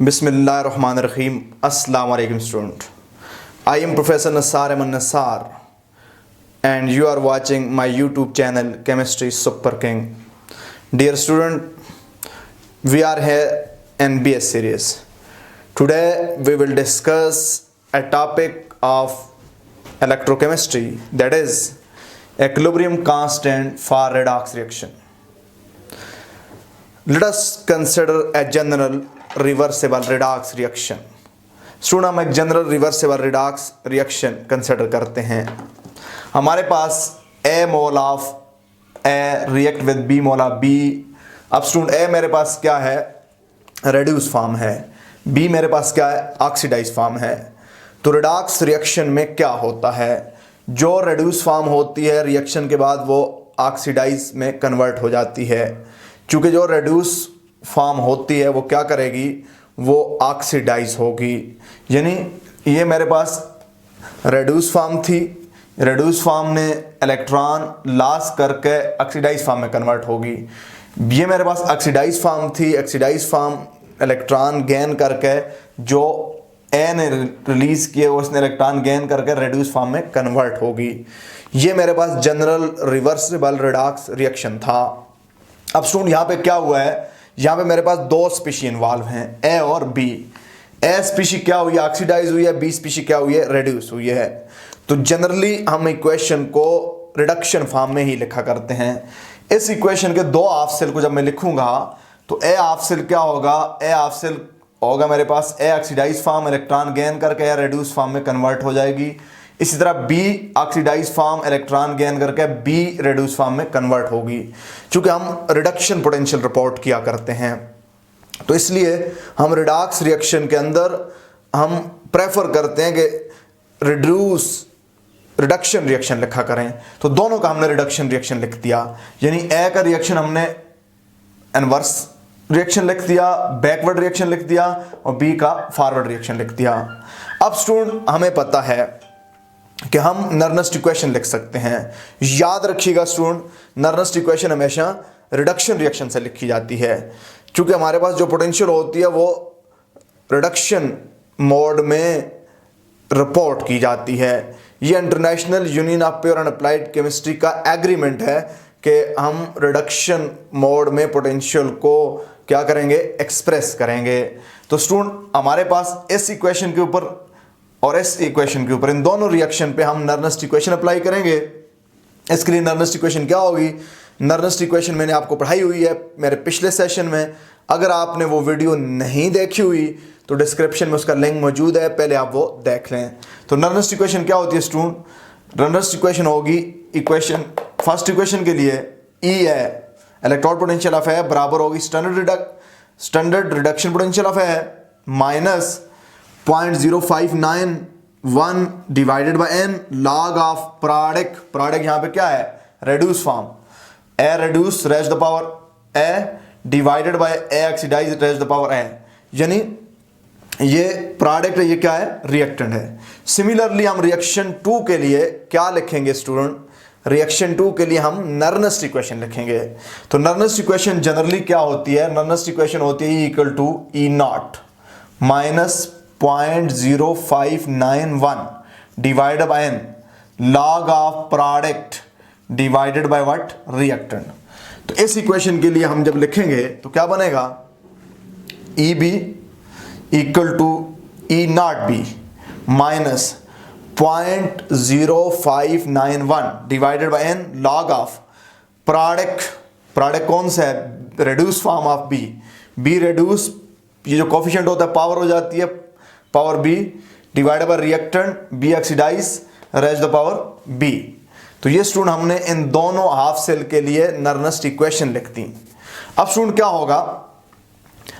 Bismillahirrahmanirrahim. Assalamu alaikum student. I am Professor Nassar Ahmed Nassar and you are watching my YouTube channel Chemistry Super King. Dear student, we are here in BS series. Today we will discuss a topic of electrochemistry, that is equilibrium constant for redox reaction. Let us consider a general reversible redox reaction. Student हम एक general reversible redox reaction consider करते हैं। हमारे पास A mole of A react with B mole of B. अब student A मेरे पास क्या है, रेड्यूस फॉर्म है, बी मेरे पास क्या है, ऑक्सीडाइज फॉर्म है। तो रिडॉक्स रिएक्शन में क्या होता है, जो रेड्यूस फॉर्म होती है रिएक्शन के बाद वो ऑक्सीडाइज में कन्वर्ट हो जाती है। चूँकि जो रेड्यूस फॉर्म होती है वो क्या करेगी, वो ऑक्सीडाइज होगी। यानी ये मेरे पास रेड्यूस फॉर्म थी, रेड्यूस फॉर्म ने इलेक्ट्रॉन लॉस करके ऑक्सीडाइज फॉर्म में कन्वर्ट होगी। ये मेरे पास ऑक्सीडाइज फॉर्म थी, ऑक्सीडाइज फॉर्म इलेक्ट्रॉन गेन करके जो ए ने रिलीज किए उसने इलेक्ट्रॉन गेन करके रेड्यूस फॉर्म में कन्वर्ट होगी। ये मेरे पास जनरल रिवर्सिबल रिडॉक्स रिएक्शन था। अब स्टूडेंट यहाँ पे क्या हुआ है, यहाँ पे मेरे पास दो स्पीशी इन्वॉल्व हैं, ए और बी। ए स्पीशी क्या हुई है, ऑक्सीडाइज हुई है, बी स्पीशी क्या हुई है, रेड्यूस हुई है। तो जनरली हम इक्वेशन को रिडक्शन फॉर्म में ही लिखा करते हैं। इस इक्वेशन के दो हाफ सेल को जब मैं लिखूंगा तो ए हाफ सेल क्या होगा, ए हाफ सेल होगा मेरे पास ए ऑक्सीडाइज फॉर्म इलेक्ट्रॉन गेन करके या रेड्यूस फॉर्म में कन्वर्ट हो जाएगी। इसी तरह B oxidise form electron gain करके बी रेड्यूस फॉर्म में कन्वर्ट होगी। चूंकि हम रिडक्शन पोटेंशियल रिपोर्ट किया करते हैं तो इसलिए हम रिडॉक्स रिएक्शन के अंदर हम प्रेफर करते हैं कि रिडक्शन रिएक्शन लिखा करें। तो दोनों का हमने रिडक्शन रिएक्शन लिख दिया, यानी ए का रिएक्शन हमने इनवर्स रिएक्शन लिख दिया, बैकवर्ड रिएक्शन लिख दिया और बी का फॉरवर्ड रिएक्शन लिख दिया। अब स्टूडेंट हमें पता है कि हम नर्नस्ट इक्वेशन लिख सकते हैं। याद रखिएगा स्टूडेंट, नर्नस्ट इक्वेशन हमेशा रिडक्शन रिएक्शन से लिखी जाती है, क्योंकि हमारे पास जो पोटेंशियल होती है वो रिडक्शन मोड में रिपोर्ट की जाती है। ये international union of pure and applied chemistry का एग्रीमेंट है कि हम रिडक्शन मोड में पोटेंशियल को क्या करेंगे, एक्सप्रेस करेंगे। तो स्टूडेंट हमारे पास इस इक्वेशन के ऊपर और इस इक्वेशन के ऊपर, इन दोनों रिएक्शन पे हम नर्नस्ट इक्वेशन अप्लाई करेंगे। इसके लिए नर्नस्ट इक्वेशन क्या होगी, नर्नस्ट इक्वेशन मैंने आपको पढ़ाई हुई है मेरे पिछले सेशन में। अगर आपने वो वीडियो नहीं देखी हुई तो डिस्क्रिप्शन में उसका लिंक मौजूद है, पहले आप वो देख लें। तो नर्नस्ट इक्वेशन क्या होती है स्टूडेंट, नर्नस्ट इक्वेशन होगी, इक्वेशन फर्स्ट इक्वेशन के लिए ई है इलेक्ट्रॉन पोटेंशियल ऑफ है बराबर होगी स्टैंडर्ड रिडक्शन पोटेंशियल ऑफ है minus 0.0591 divided by n log of product यहाँ पे क्या है, reduce form, A reduce raise the power A divided by A oxidise raise the power A. यानी ये प्रोडक्ट है, ये क्या है, रिएक्टेंट है। सिमिलरली हम रिएक्शन 2 के लिए क्या लिखेंगे स्टूडेंट, रिएक्शन 2 के लिए हम नर्नस्ट इक्वेशन लिखेंगे। तो नर्नस्ट इक्वेशन जनरली क्या होती है, नर्नस्ट इक्वेशन होती है equal to E not minus 0.0591 divided by n log of product divided by what, reactant. तो इस इक्वेशन के लिए हम जब लिखेंगे तो क्या बनेगा, E B equal to E not be minus 0.0591 divided by n log of product कौन सा है, reduce form of B reduce, ये जो कोफिशिएंट होता है पावर हो जाती है power B divided by reactant B oxidise raise the power B. तो ये स्टूडेंट हमने इन दोनों हाफ सेल के लिए नर्नस्ट इक्वेशन लिख दी। अब स्टूडेंट क्या होगा,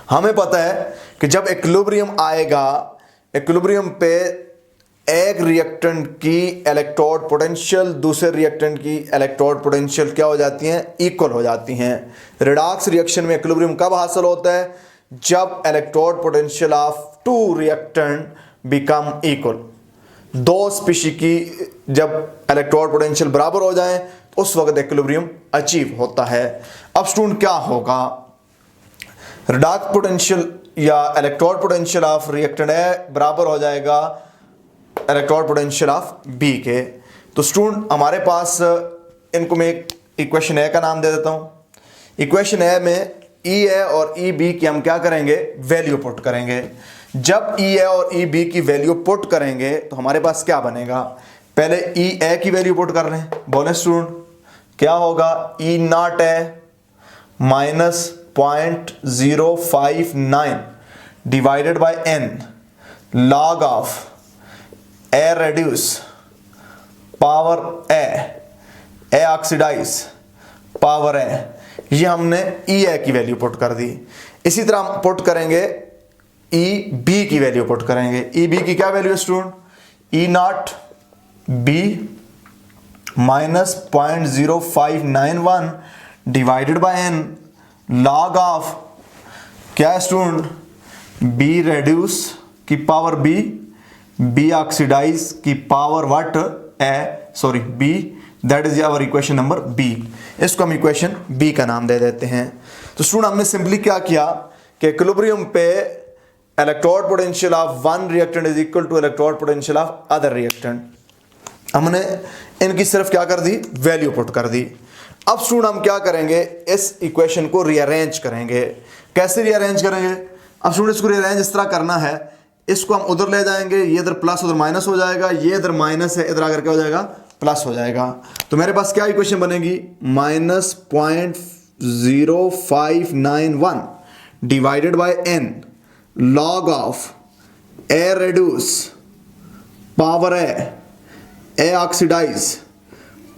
हमें पता है कि जब इक्विलिब्रियम आएगा, इक्विलिब्रियम पे एक रिएक्टेंट की इलेक्ट्रोड पोटेंशियल दूसरे रिएक्टेंट की इलेक्ट्रोड पोटेंशियल क्या हो जाती हैं, इक्वल हो जाती हैं। रिडॉक्स रिएक्शन में इक्विलिब्रियम कब हासिल होता है, जब electrode potential of two reactant become equal. दो स्पीशी की जब इलेक्ट्रोड पोटेंशियल बराबर हो जाए तो उस वक्त इक्विलिब्रियम अचीव होता है। अब स्टूडेंट क्या होगा, रिडॉक्स पोटेंशियल या electrode potential of reactant A बराबर हो जाएगा इलेक्ट्रोड पोटेंशियल ऑफ बी के। तो स्टूडेंट हमारे पास इनको मैं एक इक्वेशन ए का नाम दे देता हूँ। इक्वेशन ए में ई ए और ई बी की हम क्या करेंगे, वैल्यू पुट करेंगे। जब ई ए और ई बी की वैल्यू पुट करेंगे तो हमारे पास क्या बनेगा, पहले ई ए की वैल्यू पुट कर रहे हैं। बोले स्टूडेंट क्या होगा, E naught A minus 0.059 divided by n log of A reduce power A oxidise power A, ये हमने ई ए की वैल्यू पुट कर दी। इसी तरह हम पुट करेंगे ई बी की वैल्यू पुट करेंगे। ई बी की क्या वैल्यू है student, E not be minus 0.0591 divided by n log of क्या है स्टूडेंट, बी रेड्यूस की पावर बी ऑक्सीडाइज की power what B, that is our equation number B. इसको हम इक्वेशन बी का नाम दे देते हैं। तो स्टूडेंट हमने सिंपली क्या किया कि इक्विलिब्रियम पे electrode potential of one reactant is equal to electrode potential of other reactant, हमने इनकी सिर्फ क्या कर दी, वैल्यू पुट कर दी। अब स्टूडेंट हम क्या करेंगे, इस इक्वेशन को रीअरेंज करेंगे। कैसे रीअरेंज करेंगे, अब स्टूडेंट इसको रीअरेंज इस तरह करना है, इसको हम उधर ले जाएंगे, ये इधर प्लस उधर माइनस हो जाएगा, ये इधर माइनस है, इधर आकर क्या हो जाएगा, प्लस हो जाएगा। तो मेरे पास क्या इक्वेशन बनेगी, minus 0.0591 divided by n log of A reduce power A oxidise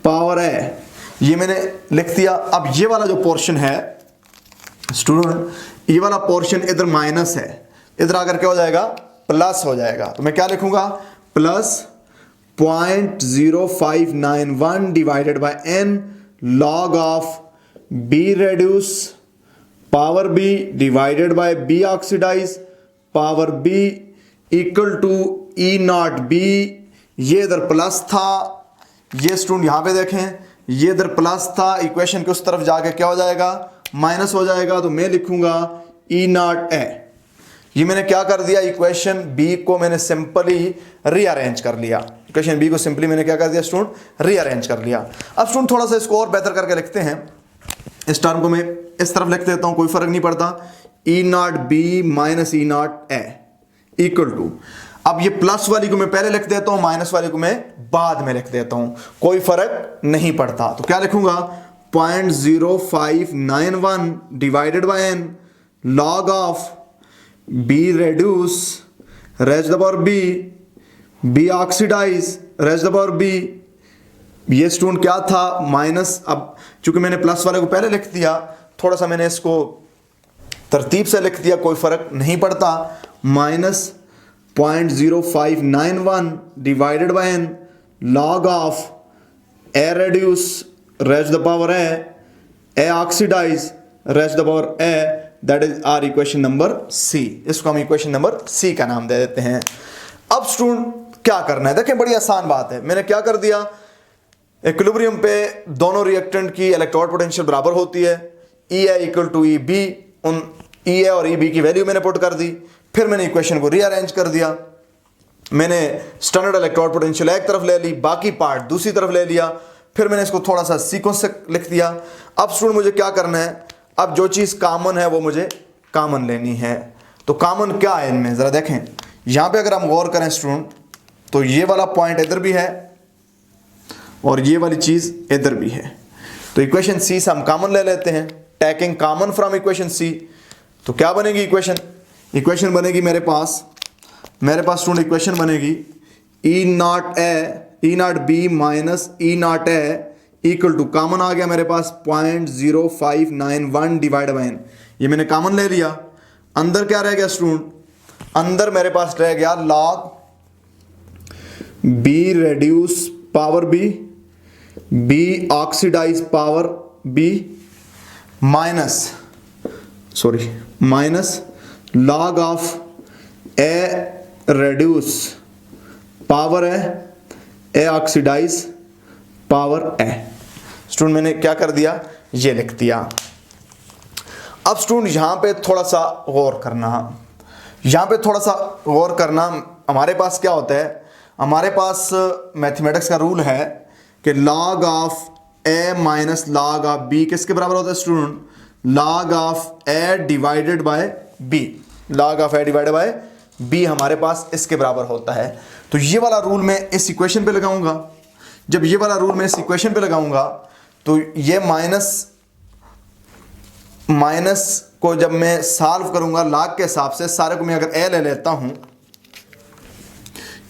power A, ये मैंने लिख दिया। अब ये वाला जो पोर्शन है स्टूडेंट, ये वाला पोर्शन इधर माइनस है, इधर आकर क्या हो जाएगा, प्लस हो जाएगा। तो मैं क्या लिखूंगा, plus 0.0591 divided by n log of B reduce power B divided by B oxidise power B equal to E not B. ये इधर प्लस था, ये स्टूडेंट यहां पे देखें, ये इधर प्लस था, इक्वेशन के उस तरफ जाके क्या हो जाएगा, माइनस हो जाएगा। तो मैं लिखूंगा ई नॉट ए। ये मैंने क्या कर दिया, इक्वेशन बी को मैंने सिंपली रीअरेंज कर लिया। इक्वेशन बी को सिंपली मैंने क्या कर दिया स्टूडेंट, रीअरेंज कर लिया। अब स्टूडेंट थोड़ा सा इसको और बेहतर करके लिखते हैं। इस टर्म को मैं इस तरफ लिख देता हूं, कोई फर्क नहीं पड़ता, E not be minus E naught A equal to, अब ये प्लस वाली को मैं पहले लिख देता हूं, माइनस वाली को मैं बाद में लिख देता हूं, कोई फर्क नहीं पड़ता। तो क्या लिखूंगा, 0.0591 divided by n log of B reduce raise the power B oxidise raise the power B. ये स्टूडेंट क्या था, माइनस। अब चूंकि मैंने प्लस वाले को पहले लिख दिया, थोड़ा सा मैंने इसको तरतीब से लिख दिया, कोई फर्क नहीं पड़ता। Minus 0.0591 divided by n log of A reduce raise the power A oxidise raise the power a, that is our equation number C. इसको हम इक्वेशन नंबर सी का नाम दे देते हैं। अब स्टूडेंट क्या करना है, देखें बड़ी आसान बात है। मैंने क्या कर दिया, इक्विलिब्रियम पे दोनों रिएक्टेंट की इलेक्ट्रोड पोटेंशियल बराबर होती है, ई ए इक्वल टू ई बी। उन ई ए और ई बी की वैल्यू मैंने पुट कर दी। फिर मैंने इक्वेशन को रीअरेंज कर दिया। मैंने स्टैंडर्ड इलेक्ट्रोड पोटेंशियल एक तरफ ले ली, बाकी पार्ट दूसरी तरफ ले लिया। फिर मैंने इसको थोड़ा सा सीक्वेंस से लिख दिया। अब स्टूडेंट मुझे क्या करना है, अब जो चीज़ कॉमन है वो मुझे कॉमन लेनी है। तो कॉमन क्या है इनमें, ज़रा देखें। यहाँ पे अगर हम गौर करें स्टूडेंट, तो ये वाला पॉइंट इधर भी है और ये वाली चीज़ इधर भी है। तो इक्वेशन सी से हम कॉमन ले लेते हैं, taking common from equation C. तो क्या बनेगी इक्वेशन बनेगी मेरे पास स्टूडेंट इक्वेशन बनेगी E not be minus E naught A equal to, common आ गया मेरे पास 0.0591 डिवाइड बाय एन। ये मैंने कॉमन ले लिया। अंदर क्या रह गया स्टूडेंट, अंदर मेरे पास रह गया log b reduce power B oxidise power b minus log of A reduce power A oxidise power a. Student मैंने क्या कर दिया, ये लिख दिया। अब स्टूडेंट यहां पे थोड़ा सा गौर करना, यहाँ पे थोड़ा सा गौर करना, हमारे पास क्या होता है, हमारे पास मैथमेटिक्स का रूल है कि log of a minus log of b किसके बराबर होता है student? log of a divided by b, log of a divided by b हमारे पास इसके बराबर होता है। तो ये वाला रूल मैं इस इक्वेशन पे लगाऊंगा। जब ये वाला रूल मैं इस इक्वेशन पे लगाऊंगा तो ये माइनस को जब मैं सॉल्व करूंगा log के हिसाब से, सारे को मैं अगर a ले लेता हूं,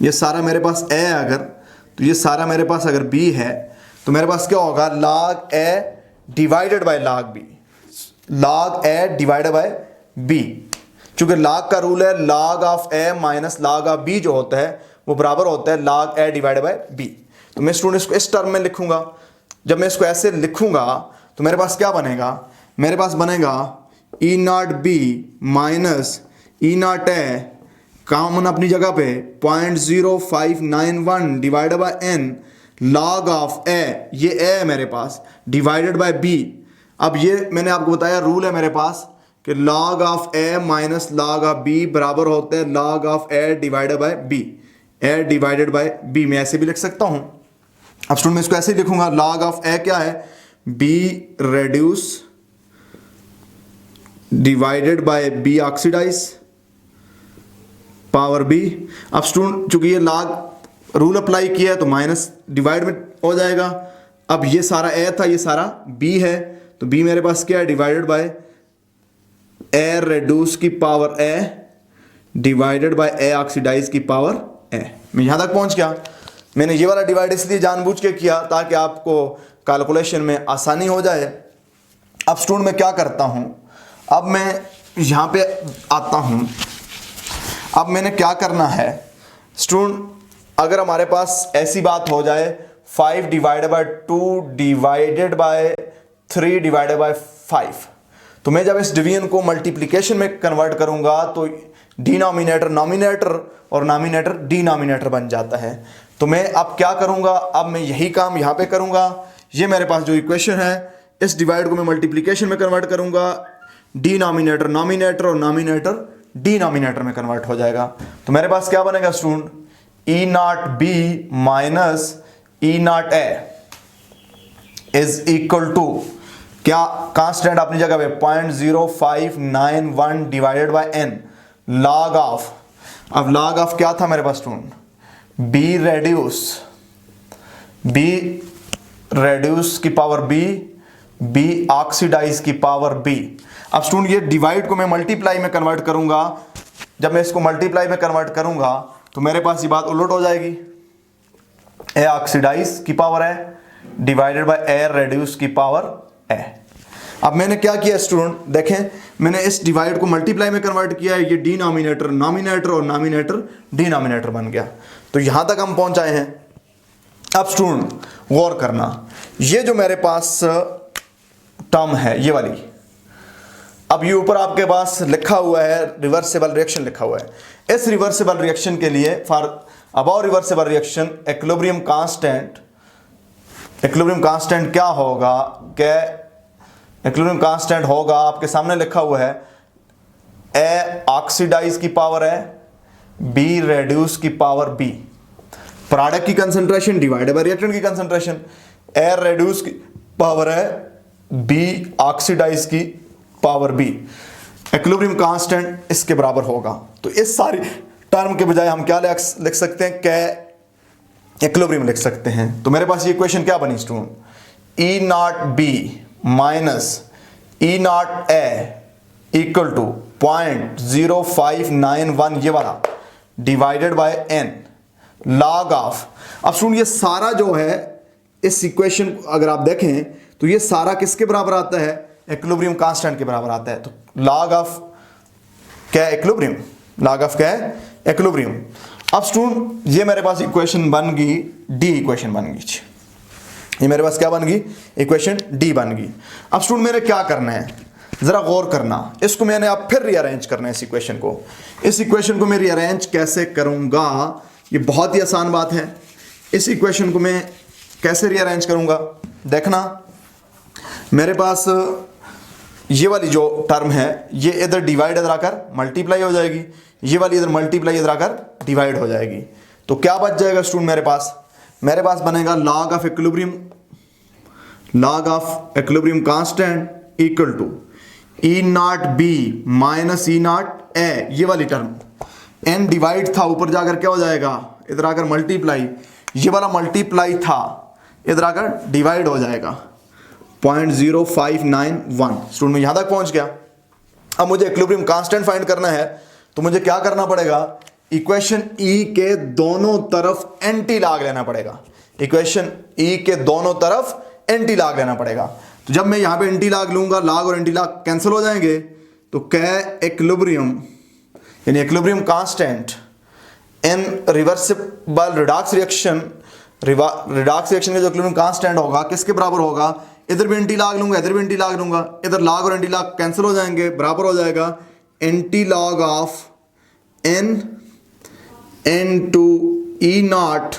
ये सारा मेरे पास a है अगर, तो ये सारा मेरे पास अगर b है तो मेरे पास क्या होगा? log a divided bye log b, log a divided by b। चूंकि log का रूल है log of a minus log of b जो होता है वो बराबर होता है log a divided by b। तो मैं स्टूडेंट इसको इस टर्म में लिखूंगा। जब मैं इसको ऐसे लिखूंगा तो मेरे पास क्या बनेगा? मेरे पास बनेगा E not be minus E naught A, common अपनी जगह पे 0.0591 divided by n log of a, ये a है मेरे पास, डिवाइडेड बाय b। अब ये मैंने आपको बताया रूल है मेरे पास कि log of a minus log of b बराबर होते हैं log of a divided by b, a divided by b। मैं ऐसे भी लिख सकता हूं। अब स्टूडेंट मैं इसको ऐसे ही लिखूंगा, log ऑफ a क्या है? b reduce divided by b oxidise power b। अब स्टूडेंट चूंकि ये log रूल अप्लाई किया है तो माइनस डिवाइड में हो जाएगा। अब ये सारा a था, ये सारा b है, तो b मेरे पास क्या है? डिवाइडेड बाय a रेड्यूस की power a divided by a oxidise की पावर a। मैं यहां तक पहुंच गया। मैंने ये वाला डिवाइड इसलिए जानबूझ के किया ताकि आपको कैलकुलेशन में आसानी हो जाए। अब स्टूडेंट मैं क्या करता हूं, अब मैं यहां पे आता हूं। अब मैंने क्या करना है स्टूडेंट, अगर हमारे पास ऐसी बात हो जाए 5 divided by 2 divided by 3 divided by 5, तो मैं जब इस डिवीजन को मल्टीप्लिकेशन में कन्वर्ट करूंगा तो डिनोमिनेटर नॉमिनेटर और नॉमिनेटर डिनोमिनेटर बन जाता है। तो मैं अब क्या करूंगा? अब मैं यही काम यहां पे करूंगा। ये मेरे पास जो इक्वेशन है, इस डिवाइड को मैं मल्टीप्लिकेशन में कन्वर्ट करूंगा, डिनोमिनेटर नॉमिनेटर और नॉमिनेटर डिनोमिनेटर में कन्वर्ट हो जाएगा। तो मेरे पास क्या बनेगा student? E not be minus E naught a is equal to क्या? कांस्टेंट अपनी जगह पे 0.0591 divided by n log of, अब log ऑफ क्या था मेरे पास स्टूडेंट? b रेड्यूस की पावर b ऑक्सीडाइज की पावर b। अब स्टूडेंट ये डिवाइड को मैं मल्टीप्लाई में कन्वर्ट करूंगा। जब मैं इसको मल्टीप्लाई में कन्वर्ट करूंगा तो मेरे पास ये बात उलट हो जाएगी, a ऑक्सीडाइज की power a divided by a reduce की पावर a। अब मैंने क्या किया स्टूडेंट, देखें मैंने इस डिवाइड को मल्टीप्लाई में कन्वर्ट किया है, ये डिनोमिनेटर नॉमिनेटर और नॉमिनेटर डिनोमिनेटर बन गया। तो यहां तक हम पहुंच आए हैं। अब स्टूडेंट गौर करना, ये जो मेरे पास टर्म है ये वाली, अब ये ऊपर आपके पास लिखा हुआ है रिवर्सिबल रिएक्शन लिखा हुआ है। इस रिवर्सिबल रिएक्शन के लिए for about reversible reaction equilibrium constant क्या होगा? इक्विलिब्रियम कांस्टेंट होगा, आपके सामने लिखा हुआ है, ए ऑक्सीडाइज की पावर है बी रेड्यूस की पावर बी, प्रोडक्ट की कंसंट्रेशन डिवाइडेड बाय रिएक्टेंट की कंसंट्रेशन, ए रेड्यूस की पावर है बी ऑक्सीडाइज की पावर बी। इक्विलिब्रियम कांस्टेंट इसके बराबर होगा। तो इस सारी टर्म के बजाय हम क्या लिख सकते हैं? के इक्विलिब्रियम लिख सकते हैं। तो मेरे पास ये इक्वेशन क्या बनी student? E not be minus E naught A equal to 0.0591 ये वाला divided by n log of. अब सुन ये सारा जो है इस इक्वेशन अगर आप देखें तो ये सारा किसके बराबर आता है? इक्विलिब्रियम कांस्टेंट के बराबर आता है। तो log ऑफ क्या है? इक्विलिब्रियम। log ऑफ क्या है? इक्विलिब्रियम। अब स्टूडेंट ये मेरे पास इक्वेशन बन गई, डी इक्वेशन बन गई। ये मेरे पास क्या बन गई? इक्वेशन डी बन गई। अब स्टूडेंट मेरे क्या करना है, जरा गौर करना, इसको मैंने अब फिर रीअरेंज करना है। इस इक्वेशन को मैं रीअरेंज कैसे करूंगा? ये बहुत ही आसान बात है। इस इक्वेशन को मैं कैसे रीअरेंज करूंगा देखना। मेरे पास ये वाली जो टर्म है ये इधर डिवाइड इधर आकर मल्टीप्लाई हो जाएगी, ये वाली इधर मल्टीप्लाई इधर आकर डिवाइड हो जाएगी। तो क्या बच जाएगा स्टूडेंट मेरे पास बनेगा log of equilibrium constant equal to E not be minus E naught a, ये वाली टर्म n डिवाइड था, ऊपर जाकर क्या हो जाएगा इधर आकर मल्टीप्लाई, ये वाला मल्टीप्लाई था इधर आकर डिवाइड हो जाएगा 0.0591। स्टूडेंट में यहां तक पहुंच गया। अब मुझे इक्विलिब्रियम कांस्टेंट फाइंड करना है तो मुझे क्या करना पड़ेगा, इक्वेशन ई के दोनों तरफ एंटी लॉग लेना पड़ेगा। इक्वेशन ई के दोनों तरफ एंटी लॉग लेना पड़ेगा। तो जब मैं यहां पे एंटी लॉग लूंगा, लॉग और एंटी लॉग कैंसिल हो जाएंगे, तो क्या इक्विलिब्रियम यानी equilibrium constant in reversible redox reaction, redox reaction का जो इक्विलिब्रियम कांस्टेंट होगा किसके बराबर होगा, इधर भी एंटी लॉग लूंगा, इधर भी एंटी लॉग लूंगा, इधर लॉग और एंटी लॉग कैंसिल हो जाएंगे, बराबर हो जाएगा antilog of n to E not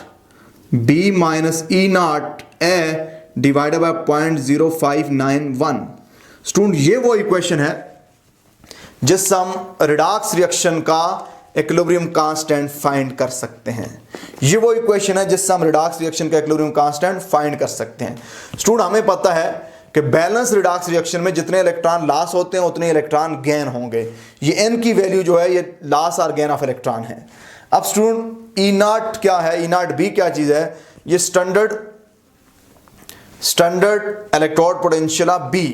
be minus E naught a divided by 0.0591। Student ये वो इक्वेशन है जिससे हम रिडॉक्स रिएक्शन का इक्विलिब्रियम कांस्टेंट फाइंड कर सकते हैं। ये वो इक्वेशन है जिससे हम रिडॉक्स रिएक्शन का इक्विलिब्रियम कांस्टेंट फाइंड कर सकते हैं। स्टूडेंट हमें पता है कि बैलेंस रिडॉक्स रिएक्शन में जितने इलेक्ट्रॉन लॉस होते हैं उतने इलेक्ट्रॉन गेन होंगे। ये n की वैल्यू जो है ये लॉस और गेन ऑफ इलेक्ट्रॉन है। अब स्टूडेंट ई नॉट क्या है, ई नॉट बी क्या चीज है, ये standard electrode potential of b.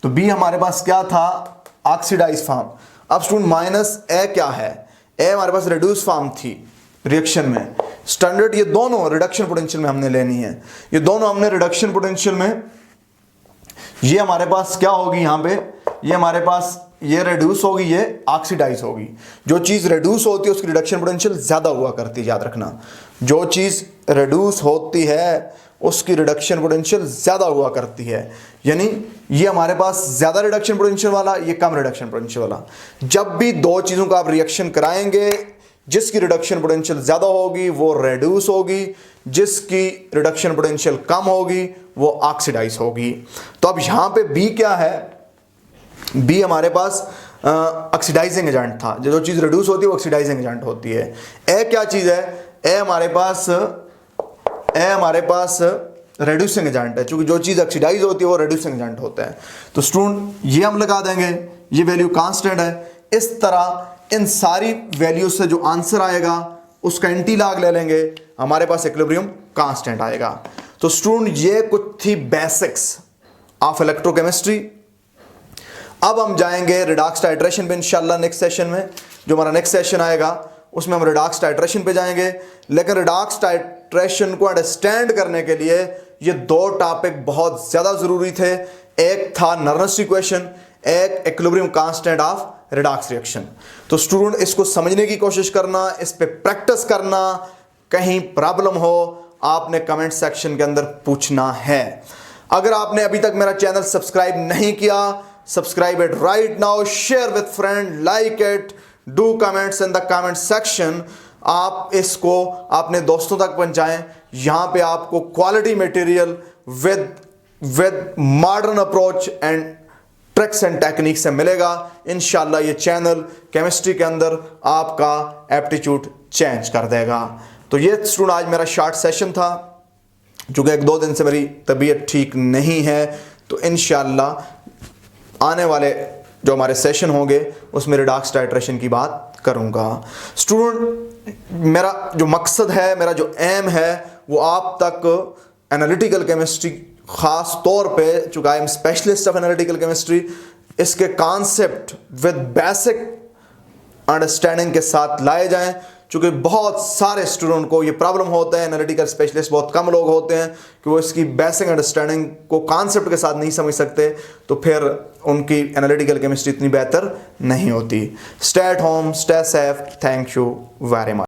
तो बी हमारे पास क्या था, ऑक्सीडाइज फॉर्म। अब स्टूडेंट माइनस ए क्या है, ए हमारे पास रिड्यूस फॉर्म थी रिएक्शन में। स्टैंडर्ड ये दोनों रिडक्शन पोटेंशियल में हमने लेनी है, ये दोनों हमने रिडक्शन पोटेंशियल में, ये हमारे पास क्या होगी यहाँ पे, ये हमारे पास ये रिड्यूस होगी, ये ऑक्सीडाइज होगी। जो चीज रिड्यूस होती है उसकी रिडक्शन पोटेंशियल ज्यादा हुआ करती है, याद रखना। जो चीज रिड्यूस होती है उसकी रिडक्शन पोटेंशियल ज्यादा हुआ करती है। यानी ये हमारे पास ज्यादा रिडक्शन पोटेंशियल वाला, ये कम रिडक्शन पोटेंशियल वाला। जब भी दो चीजों का आप रिएक्शन कराएंगे, जिसकी रिडक्शन पोटेंशियल ज्यादा होगी वो रिड्यूस होगी, जिसकी रिडक्शन पोटेंशियल कम होगी वो ऑक्सीडाइज होगी। तो अब यहां पे बी क्या है, बी हमारे पास ऑक्सीडाइजिंग एजेंट था। जो चीज रिड्यूस होती है वो ऑक्सीडाइजिंग एजेंट होती है। ए क्या चीज है, ए हमारे पास रेड्यूसिंग एजेंट है, क्योंकि जो चीज ऑक्सीडाइज होती है वो रेड्यूसिंग एजेंट होता है। तो स्टूडेंट ये हम लगा देंगे, ये वैल्यू कांस्टेंट है। इस तरह इन सारी वैल्यू से जो आंसर आएगा उसका एंटी लॉग ले लेंगे, हमारे पास इक्विलिब्रियम कांस्टेंट आएगा। तो स्टूडेंट ये कुछ थी बेसिक्स ऑफ इलेक्ट्रोकेमिस्ट्री। अब हम जाएंगे रिडॉक्स टाइट्रेशन पे इंशाल्लाह नेक्स्ट सेशन में। जो हमारा नेक्स्ट सेशन आएगा उसमें हम रिडॉक्स टाइट्रेशन पे जाएंगे। लेकिन रिडॉक्स टाइट्रेशन को अंडरस्टैंड करने के लिए ये दो टॉपिक बहुत ज़्यादा ज़रूरी थे। एक था नर्वस इक्वेशन, एक equilibrium constant of redox reaction. तो स्टूडेंट इसको समझने की कोशिश करना, इस पे प्रैक्टिस करना। कहीं प्रॉब्लम हो आपने कमेंट सेक्शन के अंदर पूछना है। अगर आपने अभी तक मेरा चैनल सब्सक्राइब नहीं किया, subscribe it right now, share with friend, like it, do comments in the comment section. आप इसको अपने दोस्तों तक पहुंचाएं। यहां पे आपको quality material with modern approach and tricks and technique से मिलेगा। इंशाल्लाह ये चैनल केमिस्ट्री के अंदर आपका एप्टीट्यूड चेंज कर देगा। तो ये स्टूडेंट आज मेरा शॉर्ट सेशन था, चूँकि 1-2 दिन से मेरी तबीयत ठीक नहीं है। तो इंशाल्लाह आने वाले जो हमारे सेशन होंगे उसमें रिडॉक्स टाइट्रेशन की बात करूंगा। स्टूडेंट मेरा जो मकसद है, मेरा जो एम है वो आप तक एनालिटिकल केमिस्ट्री, ख़ास तौर पे चूँकि I am specialist of analytical chemistry, इसके कॉन्सेप्ट विद बेसिक अंडरस्टैंडिंग के साथ लाए जाएं। चूँकि बहुत सारे स्टूडेंट को ये प्रॉब्लम होता है, एनालिटिकल स्पेशलिस्ट बहुत कम लोग होते हैं कि वो इसकी बेसिक अंडरस्टैंडिंग को कॉन्सेप्ट के साथ नहीं समझ सकते, तो फिर उनकी एनालिटिकल केमिस्ट्री इतनी बेहतर नहीं होती। Stay at home, stay safe, thank you very much.